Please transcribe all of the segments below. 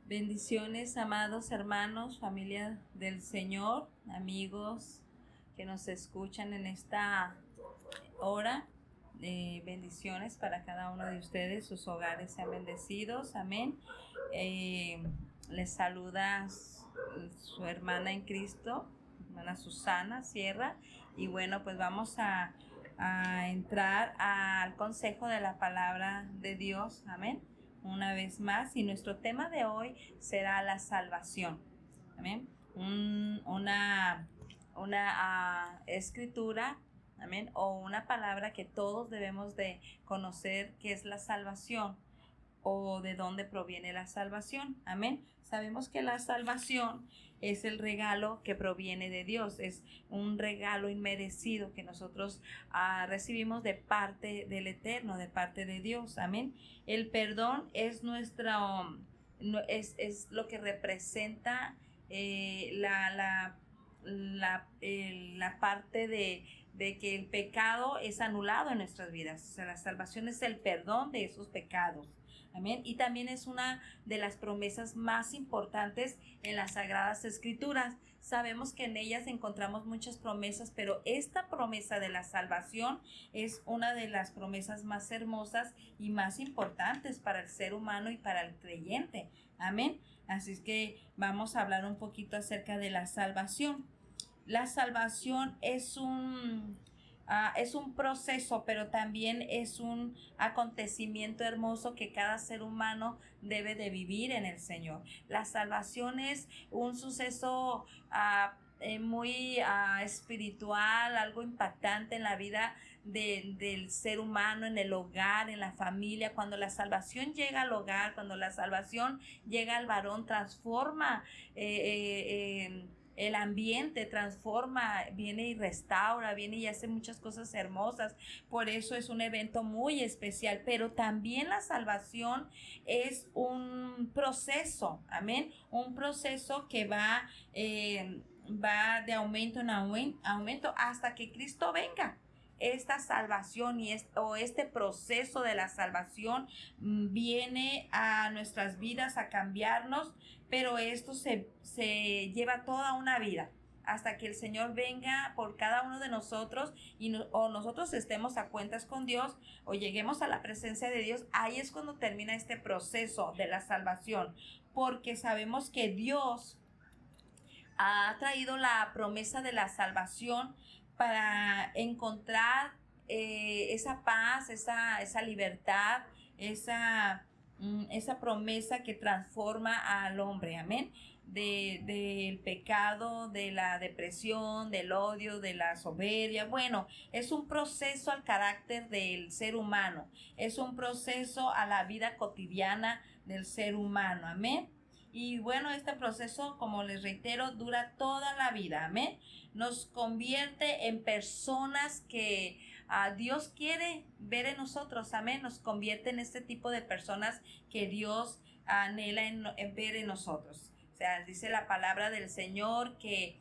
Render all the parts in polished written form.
Bendiciones, amados hermanos, familia del Señor, amigos que nos escuchan en esta hora. Bendiciones para cada uno de ustedes, sus hogares sean bendecidos, amén. Les saluda su hermana en Cristo, hermana Susana Sierra, y bueno, pues vamos a entrar al consejo de la palabra de Dios, amén, una vez más, y nuestro tema de hoy será la salvación, amén. Una escritura, amén, o una palabra que todos debemos de conocer, que es la salvación, o de dónde proviene la salvación, amén. Sabemos que la salvación es el regalo que proviene de Dios, es un regalo inmerecido que nosotros recibimos de parte del Eterno, de parte de Dios, amén. El perdón es es lo que representa la parte de que el pecado es anulado en nuestras vidas. O sea, la salvación es el perdón de esos pecados. Amén. Y también es una de las promesas más importantes en las Sagradas Escrituras. Sabemos que en ellas encontramos muchas promesas, pero esta promesa de la salvación es una de las promesas más hermosas y más importantes para el ser humano y para el creyente. Amén. Así es que vamos a hablar un poquito acerca de la salvación. La salvación es un proceso, pero también es un acontecimiento hermoso que cada ser humano debe de vivir en el Señor. La salvación es un suceso muy espiritual, algo impactante en la vida del ser humano, en el hogar, en la familia. Cuando la salvación llega al hogar, cuando la salvación llega al varón, transforma el ambiente, transforma, viene y restaura, viene y hace muchas cosas hermosas. Por eso es un evento muy especial. Pero también la salvación es un proceso, amén, un proceso que va de aumento en aumento hasta que Cristo venga. Esta salvación este proceso de la salvación viene a nuestras vidas a cambiarnos, pero esto se lleva toda una vida hasta que el Señor venga por cada uno de nosotros o nosotros estemos a cuentas con Dios o lleguemos a la presencia de Dios. Ahí es cuando termina este proceso de la salvación, porque sabemos que Dios ha traído la promesa de la salvación para encontrar esa paz, esa libertad, esa promesa que transforma al hombre, amén, del pecado, de la depresión, del odio, de la soberbia. Bueno, es un proceso al carácter del ser humano, es un proceso a la vida cotidiana del ser humano, amén. Y bueno, este proceso, como les reitero, dura toda la vida, amén. Nos convierte en personas que Dios quiere ver en nosotros, amén. Nos convierte en este tipo de personas que Dios anhela en ver en nosotros. O sea, dice la palabra del Señor que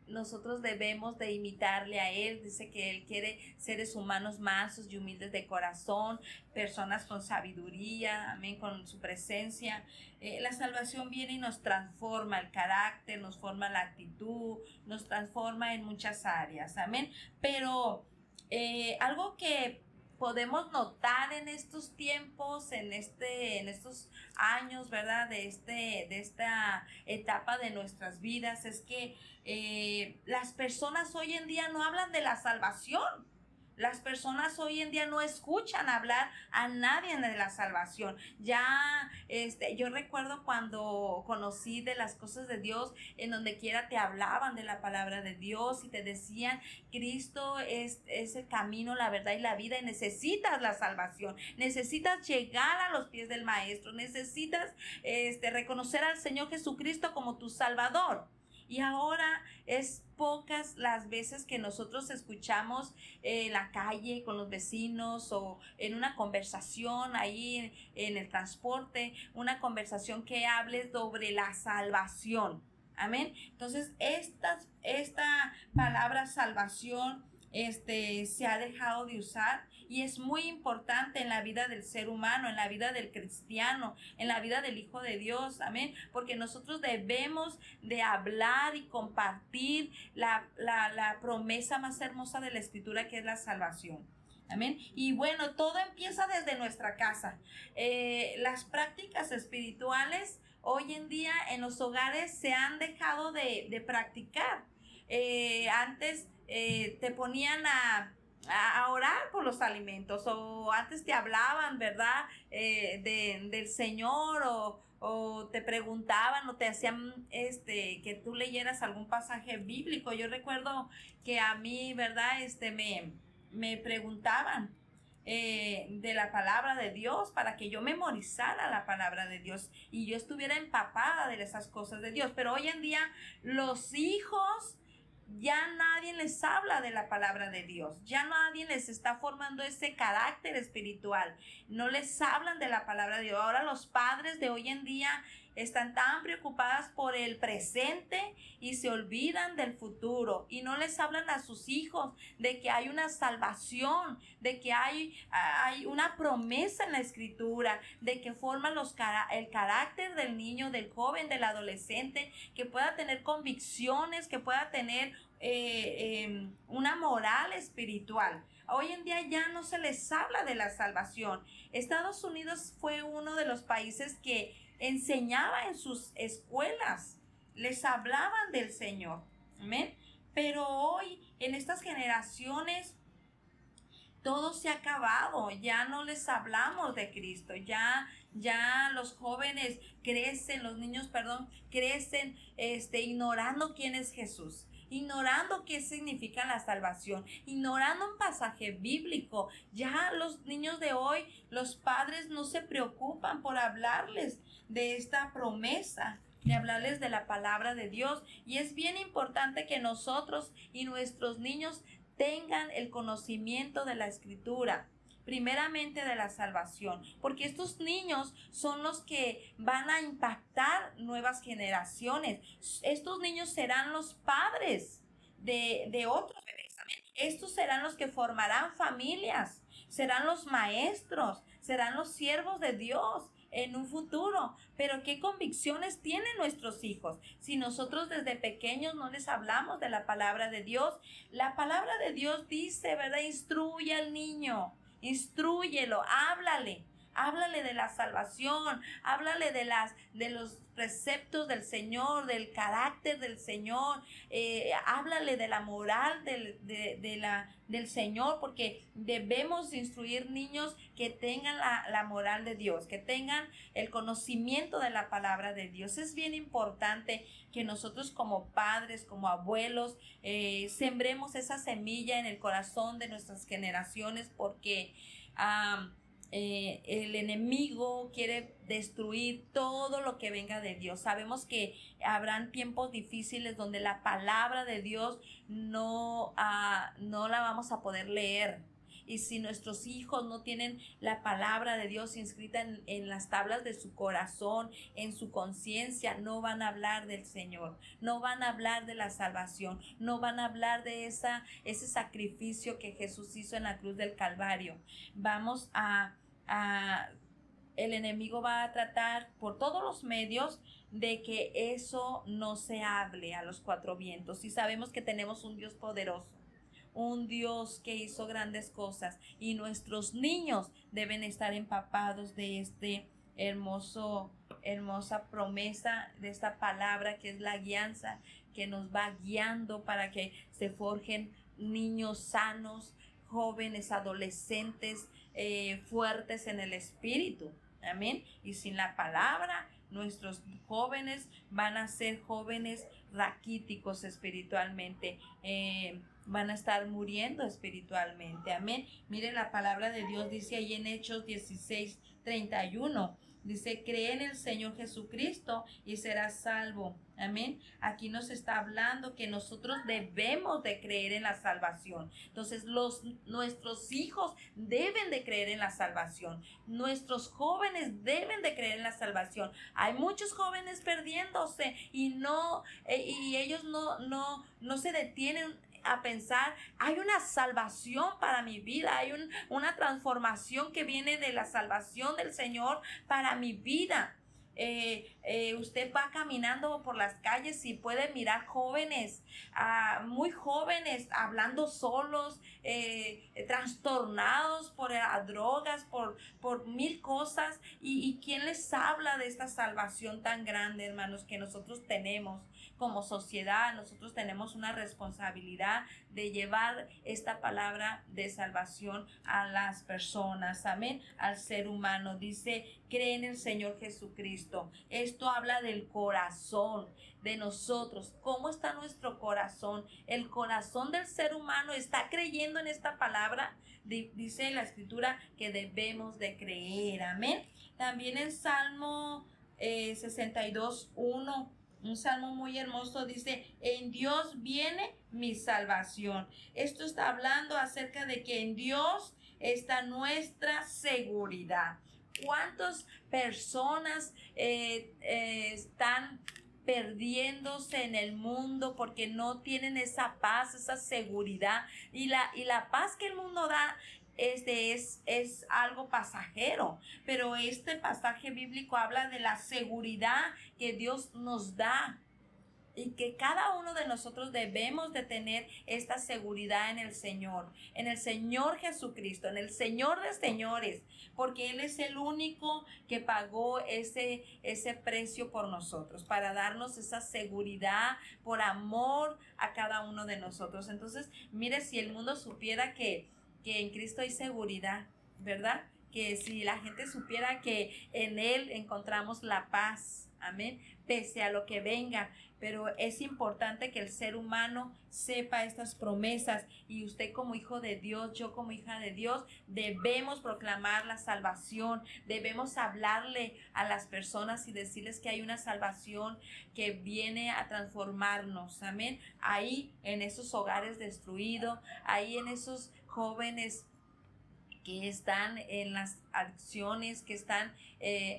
nosotros debemos de imitarle a Él. Dice que Él quiere seres humanos mansos y humildes de corazón, personas con sabiduría, amén, con su presencia. La salvación viene y nos transforma el carácter, nos forma la actitud, nos transforma en muchas áreas, amén. Pero algo que podemos notar en estos tiempos, en estos años, ¿verdad? De esta etapa de nuestras vidas, es que las personas hoy en día no hablan de la salvación. Las personas hoy en día no escuchan hablar a nadie de la salvación. Ya, yo recuerdo cuando conocí de las cosas de Dios, en donde quiera te hablaban de la palabra de Dios y te decían, Cristo es el camino, la verdad y la vida, y necesitas la salvación, necesitas llegar a los pies del Maestro, necesitas reconocer al Señor Jesucristo como tu Salvador. Y ahora es pocas las veces que nosotros escuchamos en la calle con los vecinos o en una conversación ahí en el transporte, una conversación que hable sobre la salvación. Amén. Entonces, esta palabra salvación se ha dejado de usar, y es muy importante en la vida del ser humano, en la vida del cristiano, en la vida del Hijo de Dios, amén, porque nosotros debemos de hablar y compartir la promesa más hermosa de la Escritura, que es la salvación. Amén. Y bueno, todo empieza desde nuestra casa. Las prácticas espirituales hoy en día en los hogares se han dejado de practicar. Antes te ponían a orar por los alimentos, o antes te hablaban, ¿verdad? Del Señor, o te preguntaban, o te hacían que tú leyeras algún pasaje bíblico. Yo recuerdo que a mí, ¿verdad? Me preguntaban de la palabra de Dios, para que yo memorizara la palabra de Dios y yo estuviera empapada de esas cosas de Dios. Pero hoy en día los hijos, ya nadie les habla de la palabra de Dios, ya nadie les está formando ese carácter espiritual, no les hablan de la palabra de Dios. Ahora los padres de hoy en día están tan preocupadas por el presente y se olvidan del futuro, y no les hablan a sus hijos de que hay una salvación, de que hay una promesa en la Escritura, de que forma el carácter del niño, del joven, del adolescente, que pueda tener convicciones, que pueda tener una moral espiritual. Hoy en día ya no se les habla de la salvación. Estados Unidos fue uno de los países que enseñaba en sus escuelas, les hablaban del Señor. Amén. Pero hoy, en estas generaciones, todo se ha acabado, ya no les hablamos de Cristo, ya los jóvenes crecen, los niños, crecen ignorando quién es Jesús, ignorando qué significa la salvación, ignorando un pasaje bíblico. Ya los niños de hoy, los padres no se preocupan por hablarles de esta promesa, de hablarles de la palabra de Dios. Y es bien importante que nosotros y nuestros niños tengan el conocimiento de la Escritura, primeramente de la salvación, porque estos niños son los que van a impactar nuevas generaciones. Estos niños serán los padres de otros bebés. ¿Amén? Estos serán los que formarán familias, serán los maestros, serán los siervos de Dios en un futuro. Pero ¿qué convicciones tienen nuestros hijos si nosotros desde pequeños no les hablamos de la palabra de Dios? La palabra de Dios dice, ¿verdad? Instruye al niño, instrúyelo, háblale de la salvación, háblale de los preceptos del Señor, del carácter del Señor, háblale de la moral del Señor, porque debemos instruir niños que tengan la moral de Dios, que tengan el conocimiento de la palabra de Dios. Es bien importante que nosotros como padres, como abuelos, sembremos esa semilla en el corazón de nuestras generaciones, porque el enemigo quiere destruir todo lo que venga de Dios. Sabemos que habrán tiempos difíciles donde la palabra de Dios no la vamos a poder leer. Y si nuestros hijos no tienen la palabra de Dios inscrita en las tablas de su corazón, en su conciencia, no van a hablar del Señor, no van a hablar de la salvación, no van a hablar de ese sacrificio que Jesús hizo en la cruz del Calvario. El enemigo va a tratar por todos los medios de que eso no se hable a los cuatro vientos. Y sabemos que tenemos un Dios poderoso, un Dios que hizo grandes cosas, y nuestros niños deben estar empapados de este hermosa promesa, de esta palabra que es la guianza, que nos va guiando para que se forjen niños sanos, jóvenes, adolescentes, fuertes en el espíritu. Amén. Y sin la palabra, nuestros jóvenes van a ser jóvenes raquíticos espiritualmente. Van a estar muriendo espiritualmente. Amén. Mire, la palabra de Dios dice ahí en Hechos 16:31. Dice, cree en el Señor Jesucristo y serás salvo. Amén. Aquí nos está hablando que nosotros debemos de creer en la salvación. Entonces, nuestros hijos deben de creer en la salvación. Nuestros jóvenes deben de creer en la salvación. Hay muchos jóvenes perdiéndose y ellos no se detienen a pensar, hay una salvación para mi vida, hay una transformación que viene de la salvación del Señor para mi vida. Usted va caminando por las calles y puede mirar jóvenes, muy jóvenes, hablando solos, trastornados por drogas, por mil cosas. ¿Y quién les habla de esta salvación tan grande, hermanos, que nosotros tenemos? Como sociedad, nosotros tenemos una responsabilidad de llevar esta palabra de salvación a las personas, amén, al ser humano. Dice, cree en el Señor Jesucristo. Esto habla del corazón de nosotros. ¿Cómo está nuestro corazón? El corazón del ser humano está creyendo en esta palabra. Dice la Escritura que debemos de creer, amén. También el Salmo 62:1, un salmo muy hermoso, dice, en Dios viene mi salvación. Esto está hablando acerca de que en Dios está nuestra seguridad. ¿Cuántas personas están perdiéndose en el mundo porque no tienen esa paz, esa seguridad? Y la paz que el mundo da es algo pasajero, pero este pasaje bíblico habla de la seguridad que Dios nos da, y que cada uno de nosotros debemos de tener esta seguridad en el Señor Jesucristo, en el Señor de señores, porque Él es el único que pagó ese precio por nosotros, para darnos esa seguridad por amor a cada uno de nosotros. Entonces, mire, si el mundo supiera que en Cristo hay seguridad, ¿verdad? Que si la gente supiera que en Él encontramos la paz, amén, pese a lo que venga. Pero es importante que el ser humano sepa estas promesas, y usted como hijo de Dios, yo como hija de Dios, debemos proclamar la salvación, debemos hablarle a las personas y decirles que hay una salvación que viene a transformarnos, amén. Ahí en esos hogares destruidos, ahí en esos jóvenes que están en las adicciones, que están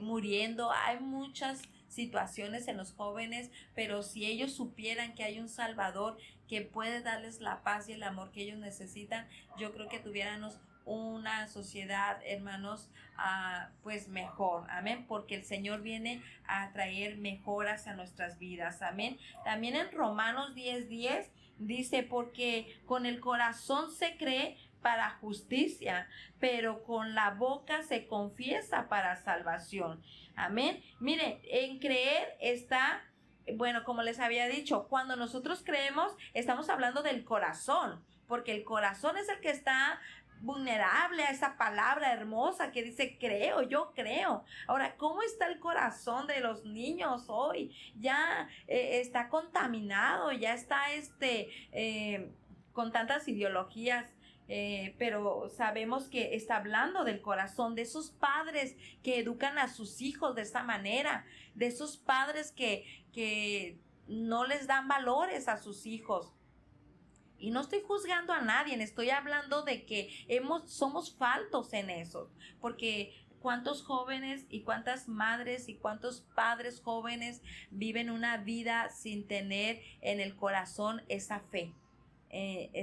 muriendo. Hay muchas situaciones en los jóvenes, pero si ellos supieran que hay un Salvador que puede darles la paz y el amor que ellos necesitan, yo creo que tuviéramos una sociedad, hermanos, pues mejor, amén, porque el Señor viene a traer mejoras a nuestras vidas, amén. También en Romanos 10:10 dice, porque con el corazón se cree para justicia, pero con la boca se confiesa para salvación. Amén. Mire, en creer está, bueno, como les había dicho, cuando nosotros creemos, estamos hablando del corazón, porque el corazón es el que está vulnerable a esa palabra hermosa que dice creo, yo creo. Ahora, ¿cómo está el corazón de los niños hoy? Ya está contaminado, ya está con tantas ideologías. Pero sabemos que está hablando del corazón, de esos padres que educan a sus hijos de esta manera, de esos padres que no les dan valores a sus hijos. Y no estoy juzgando a nadie, estoy hablando de que somos faltos en eso, porque cuántos jóvenes y cuántas madres y cuántos padres jóvenes viven una vida sin tener en el corazón esa fe.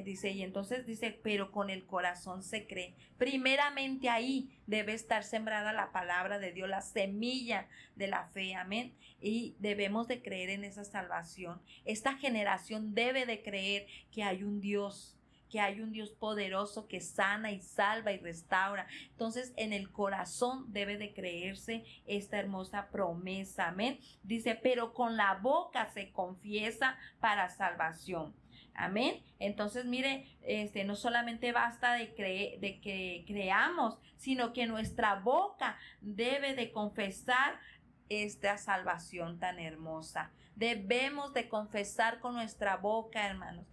Dice, y entonces dice, pero con el corazón se cree. Primeramente ahí debe estar sembrada la palabra de Dios, la semilla de la fe, amén. Y debemos de creer en esa salvación. Esta generación debe de creer que hay un Dios, que hay un Dios poderoso que sana y salva y restaura. Entonces en el corazón debe de creerse esta hermosa promesa, amén. Dice, pero con la boca se confiesa para salvación. Amén. Entonces, mire, no solamente basta de que creamos, sino que nuestra boca debe de confesar esta salvación tan hermosa. Debemos de confesar con nuestra boca, hermanos.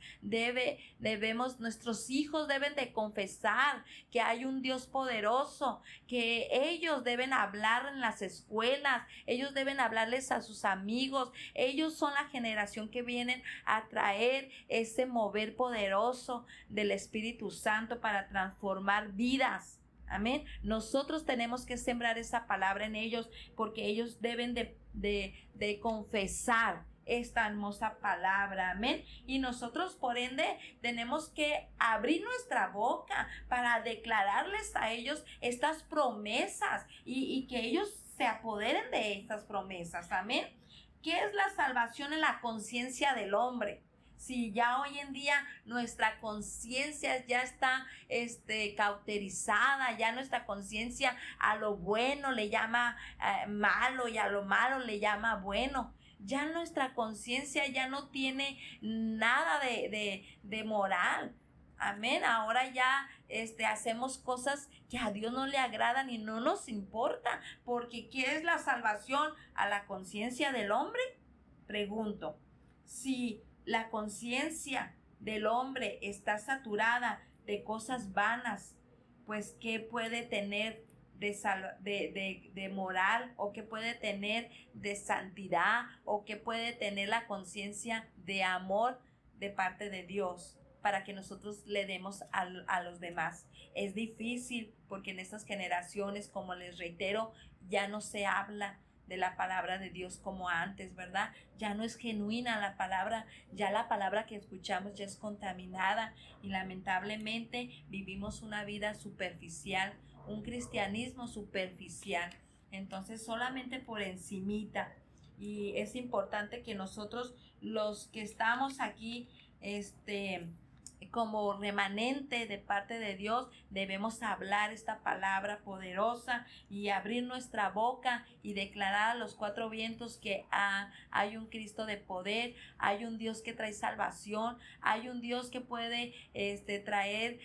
Nuestros hijos deben de confesar que hay un Dios poderoso, que ellos deben hablar en las escuelas, ellos deben hablarles a sus amigos. Ellos son la generación que vienen a traer ese mover poderoso del Espíritu Santo para transformar vidas. Amén. Nosotros tenemos que sembrar esa palabra en ellos, porque ellos deben de confesar esta hermosa palabra, amén. Y nosotros, por ende, tenemos que abrir nuestra boca para declararles a ellos estas promesas y que ellos se apoderen de estas promesas, amén. ¿Qué es la salvación en la conciencia del hombre? Si ya hoy en día nuestra conciencia ya está cauterizada, ya nuestra conciencia a lo bueno le llama malo y a lo malo le llama bueno. Ya nuestra conciencia ya no tiene nada de moral. Amén. Ahora ya hacemos cosas que a Dios no le agradan y no nos importa. Porque ¿qué es la salvación a la conciencia del hombre? Pregunto, si la conciencia del hombre está saturada de cosas vanas, pues ¿qué puede tener de moral, o qué puede tener de santidad, o qué puede tener la conciencia de amor de parte de Dios para que nosotros le demos a los demás? Es difícil porque en estas generaciones, como les reitero, ya no se habla de la palabra de Dios como antes, ¿verdad? Ya no es genuina la palabra, ya la palabra que escuchamos ya es contaminada y lamentablemente vivimos una vida superficial, un cristianismo superficial, entonces solamente por encimita. Y es importante que nosotros, los que estamos aquí, como remanente de parte de Dios, debemos hablar esta palabra poderosa y abrir nuestra boca y declarar a los cuatro vientos que hay un Cristo de poder, hay un Dios que trae salvación, hay un Dios que puede traer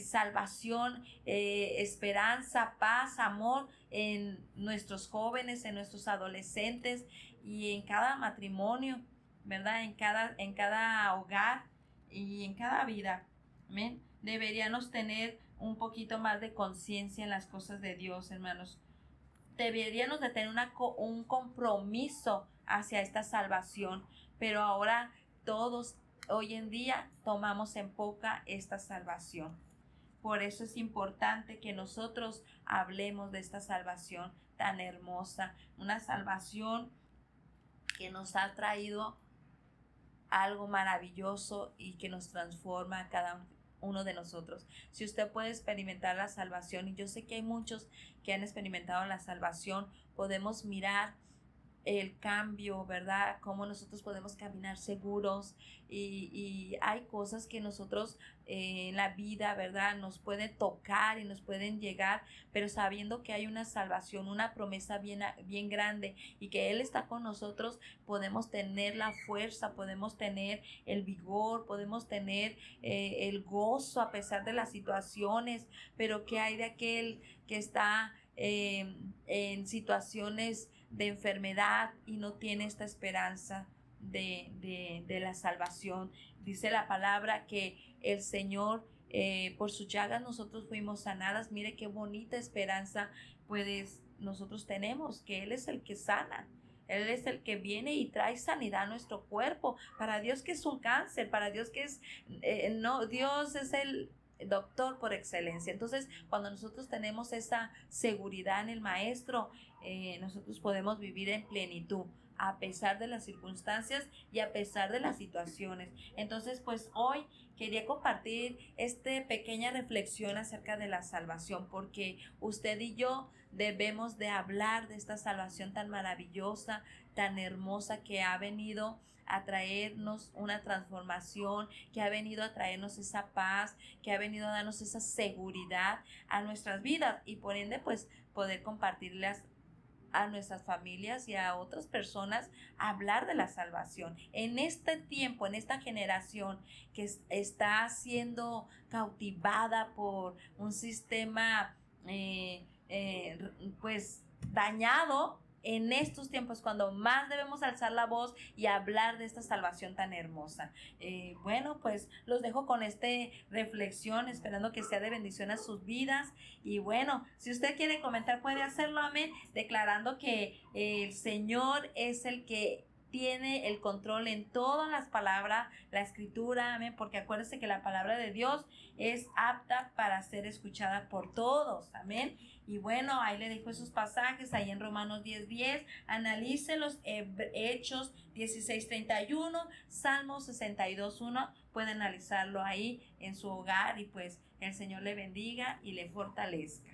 salvación, esperanza, paz, amor en nuestros jóvenes, en nuestros adolescentes y en cada matrimonio, ¿verdad? En cada hogar y en cada vida. Amén. Deberíamos tener un poquito más de conciencia en las cosas de Dios, hermanos. Deberíamos de tener un compromiso hacia esta salvación, pero ahora todos hoy en día tomamos en poca esta salvación. Por eso es importante que nosotros hablemos de esta salvación tan hermosa, una salvación que nos ha traído algo maravilloso y que nos transforma a cada uno de nosotros. Si usted puede experimentar la salvación, y yo sé que hay muchos que han experimentado la salvación, podemos mirar el cambio, ¿verdad? Cómo nosotros podemos caminar seguros y hay cosas que nosotros en la vida, ¿verdad? Nos pueden tocar y nos pueden llegar, pero sabiendo que hay una salvación, una promesa bien grande y que Él está con nosotros, podemos tener la fuerza, podemos tener el vigor, podemos tener el gozo a pesar de las situaciones. Pero ¿qué hay de aquel que está en situaciones de enfermedad y no tiene esta esperanza de la salvación? Dice la palabra que el Señor, por sus llagas nosotros fuimos sanadas. Mire qué bonita esperanza pues nosotros tenemos, que Él es el que sana. Él es el que viene y trae sanidad a nuestro cuerpo. Para Dios, que es un cáncer, para Dios, que es Dios es el doctor por excelencia. Entonces, cuando nosotros tenemos esa seguridad en el Maestro, nosotros podemos vivir en plenitud. a pesar de las circunstancias y a pesar de las situaciones. Entonces, pues hoy quería compartir esta pequeña reflexión acerca de la salvación, porque usted y yo debemos de hablar de esta salvación tan maravillosa, tan hermosa, que ha venido a traernos una transformación, que ha venido a traernos esa paz, que ha venido a darnos esa seguridad a nuestras vidas, y por ende pues poder compartirlas a nuestras familias y a otras personas, hablar de la salvación. En este tiempo, en esta generación que está siendo cautivada por un sistema pues dañado, en estos tiempos cuando más debemos alzar la voz y hablar de esta salvación tan hermosa. Bueno, pues los dejo con esta reflexión, esperando que sea de bendición a sus vidas. Y bueno, si usted quiere comentar, puede hacerlo, amén, declarando que el Señor es el que tiene el control en todas las palabras, la escritura, amén, porque acuérdese que la palabra de Dios es apta para ser escuchada por todos, amén. Y bueno, ahí le dejo esos pasajes, ahí en Romanos 10:10, analice los Hechos 16:31, Salmo 62:1, puede analizarlo ahí en su hogar, y pues el Señor le bendiga y le fortalezca.